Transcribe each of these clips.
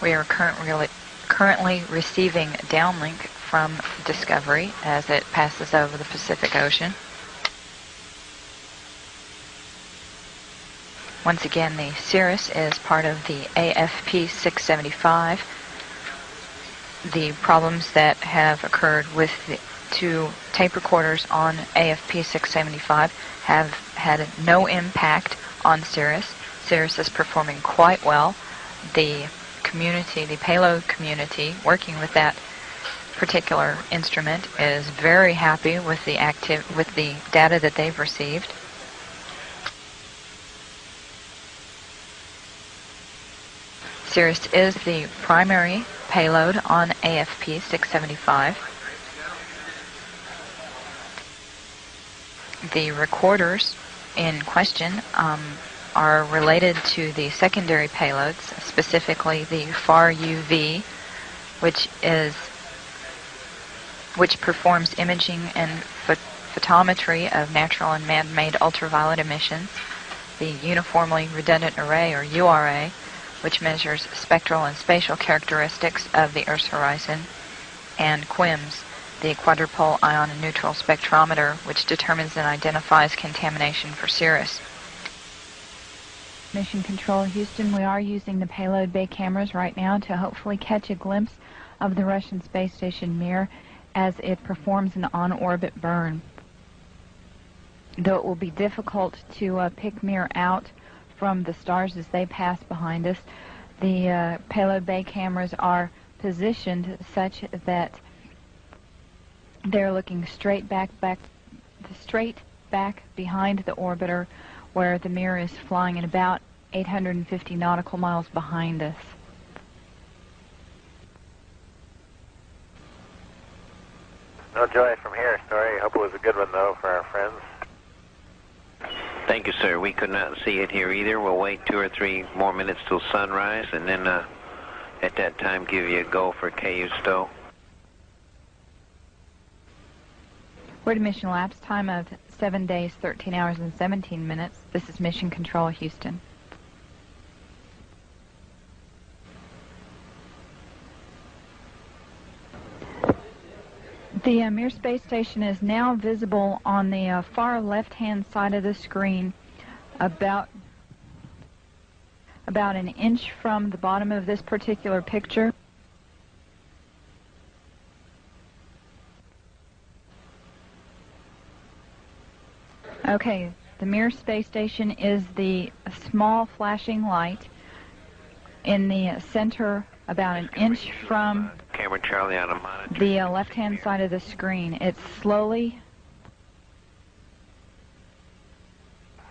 We are currently receiving downlink from Discovery as it passes over the Pacific Ocean. Once again, the Cirrus is part of the AFP 675. The problems that have occurred with the two tape recorders on AFP 675 have had no impact on Cirrus. Cirrus is performing quite well. The community, the payload community working with that particular instrument is very happy with the data that they've received. Cirrus is the primary payload on AFP 675. The recorders in question are related to the secondary payloads, specifically the far UV, which performs imaging and photometry of natural and man-made ultraviolet emissions, the uniformly redundant array, or URA, which measures spectral and spatial characteristics of the Earth's horizon, and QIMS, the quadrupole ion and neutral spectrometer, which determines and identifies contamination for Cirrus. Mission Control Houston, we are using the payload bay cameras right now to hopefully catch a glimpse of the Russian space station Mir as it performs an on-orbit burn. Though it will be difficult to pick Mir out from the stars as they pass behind us, the payload bay cameras are positioned such that they're looking straight back behind the orbiter, where the Mir is flying at about 850 nautical miles behind us. No joy from here, Story. Hope it was a good one, though, for our friends. Thank you, sir. We could not see it here either. We'll wait 2 or 3 more minutes till sunrise, and then at that time give you a go for KU stow. We're at a mission lapse time of 7 days, 13 hours, and 17 minutes. This is Mission Control Houston. The Mir space station is now visible on the far left-hand side of the screen, about an inch from the bottom of this particular picture. Okay, the Mir space station is the small flashing light in the center, about an inch from Camera Charlie on a monitor. The left-hand side of the screen. It's slowly...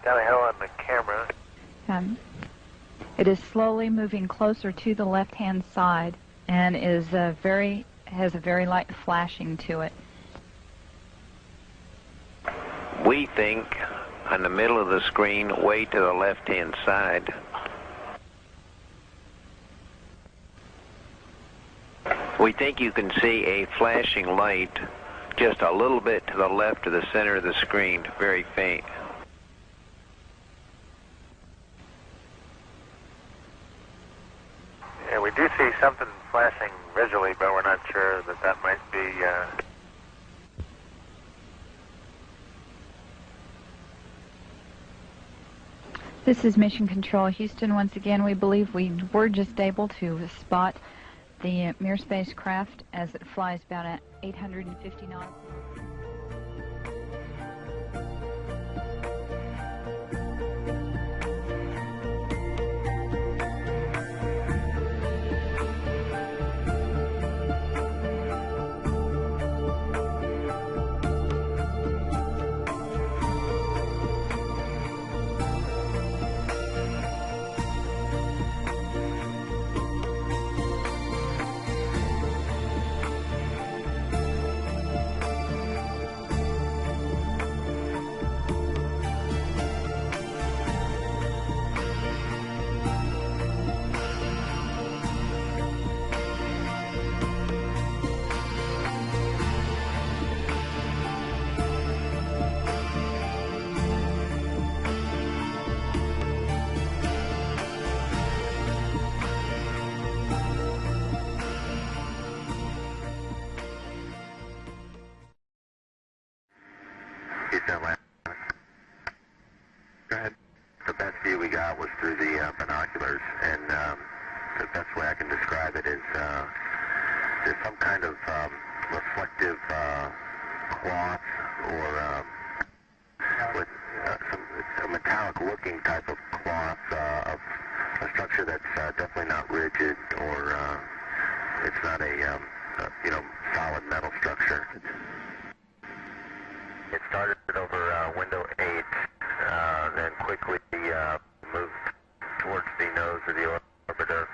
Down the hill on the camera. It is slowly moving closer to the left-hand side and is has a very light flashing to it. We think on the middle of the screen, way to the left-hand side. We think you can see a flashing light just a little bit to the left of the center of the screen, very faint. Yeah, we do see something flashing visually, but we're not sure that might be... This is Mission Control Houston. Once again, we believe we were just able to spot the Mir spacecraft as it flies about at 850 knots. Houston, Atlanta. Go ahead. The best view we got was through the binoculars, and the best way I can describe it is there's some kind of reflective cloth or with a metallic-looking type of cloth of a structure that's definitely not rigid, or it's not a solid metal structure. It started over window 8, then quickly moved towards the nose of the orbiter,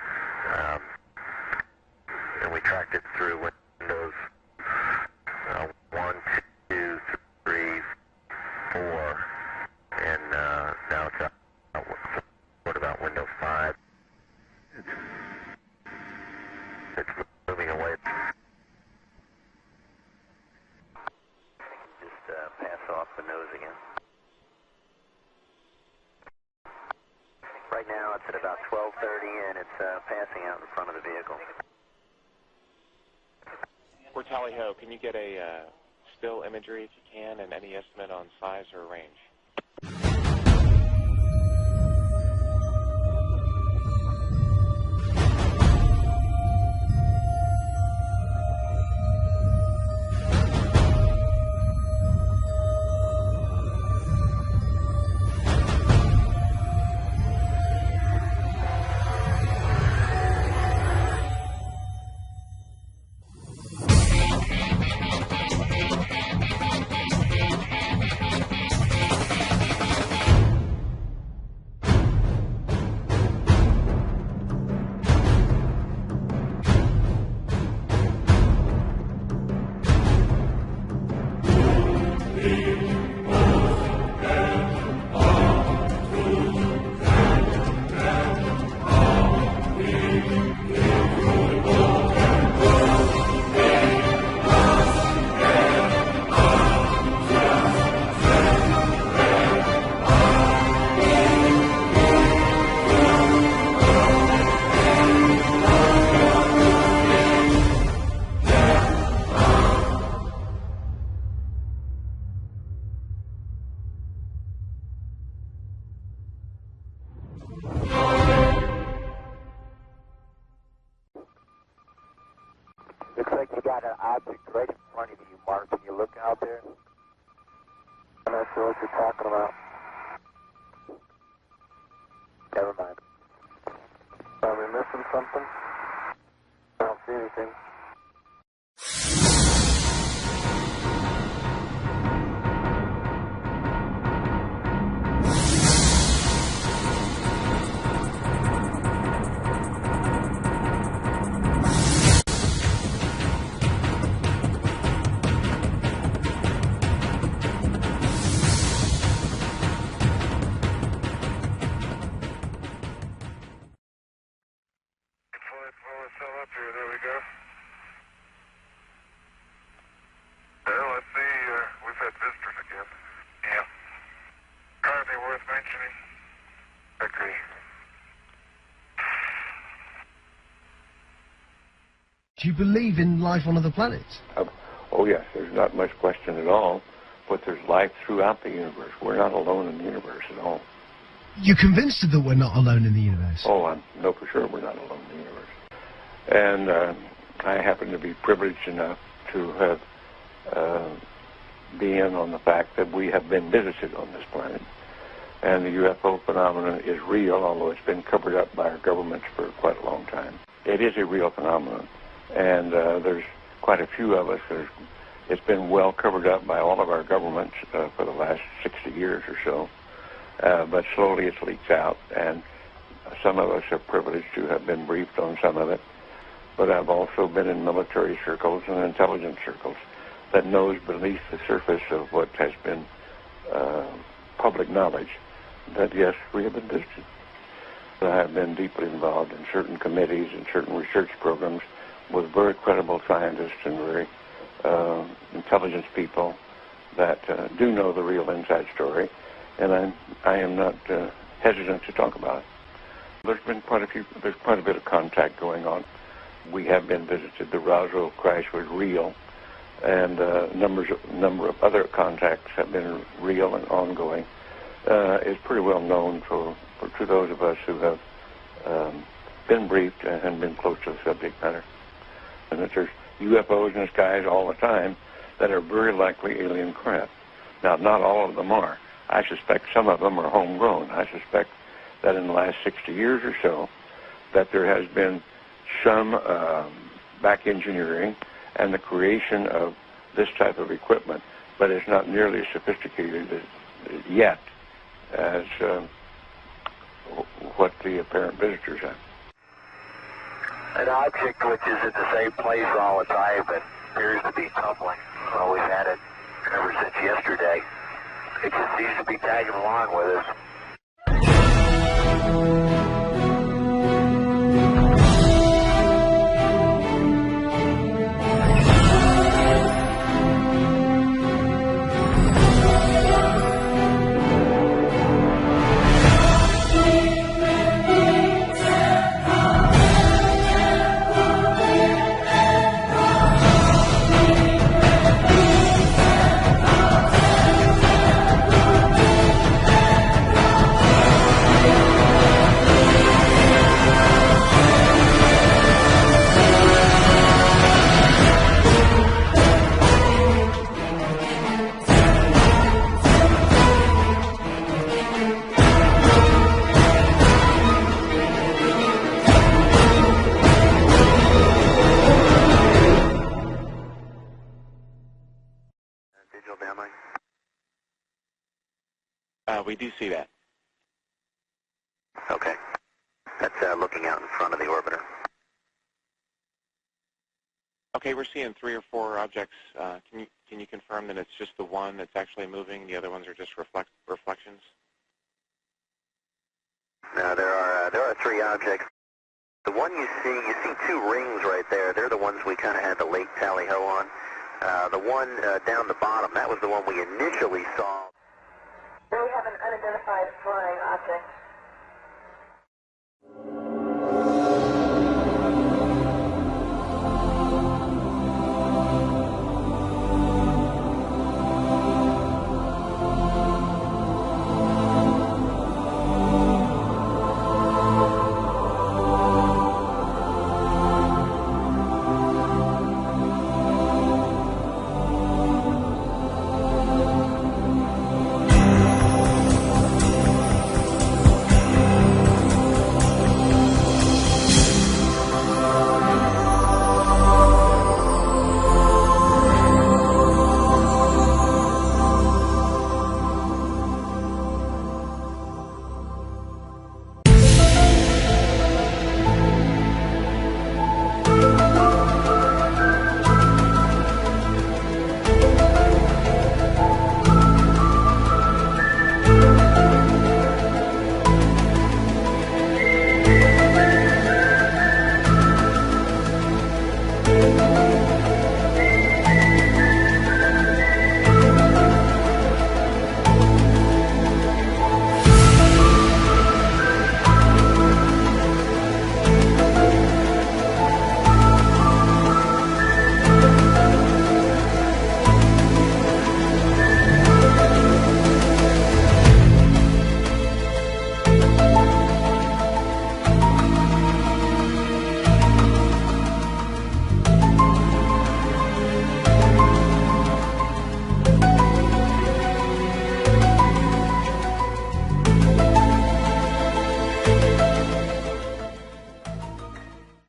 and we tracked it through windows 1, 2, 3, 4, and now it's out what about window 5? It's moving away. Just pass off the nose again. Right now it's at about 12:30 and it's passing out in front of the vehicle. For Tally Ho, can you get a still imagery if you can, and any estimate on size or range? Looks like you got an object right in front of you, Mark. Can you look out there? I'm not sure what you're talking about. Never mind. Are we missing something? I don't see anything. There we go. Well, let's see. We've had visitors again. Yeah. Probably worth mentioning. Agree. Do you believe in life on other planets? Oh, yes. There's not much question at all. But there's life throughout the universe. We're not alone in the universe at all. You're convinced that we're not alone in the universe? Oh, I know for sure we're not alone in the universe. And I happen to be privileged enough to have been on the fact that we have been visited on this planet. And the UFO phenomenon is real, although it's been covered up by our governments for quite a long time. It is a real phenomenon. And there's quite a few of us. It's been well covered up by all of our governments for the last 60 years or so. But slowly it's leaked out, and some of us are privileged to have been briefed on some of it. But I've also been in military circles and intelligence circles that knows beneath the surface of what has been public knowledge that, yes, we have been visited. I have been deeply involved in certain committees and certain research programs with very credible scientists and very intelligence people that do know the real inside story, and I am not hesitant to talk about it. There's quite a bit of contact going on. We have been visited. The Roswell crash was real, and a number of other contacts have been real and ongoing, is pretty well known to those of us who have been briefed and been close to the subject matter. And that there's UFOs in the skies all the time that are very likely alien craft. Now, not all of them are. I suspect some of them are homegrown. I suspect that in the last 60 years or so, that there has been some back engineering and the creation of this type of equipment, but it's not nearly as sophisticated yet as what the apparent visitors have. An object which is at the same place all the time but appears to be tumbling. Well, we've had it ever since yesterday. It just seems to be tagging along with us. We do see that. Okay. That's looking out in front of the orbiter. Okay, we're seeing 3 or 4 objects. Can you confirm that it's just the one that's actually moving? The other ones are just reflections? No, there are 3 objects. The one you see 2 rings right there. They're the ones we kind of had the lake tally-ho on. The one down the bottom, that was the one we initially saw. We have an unidentified flying object.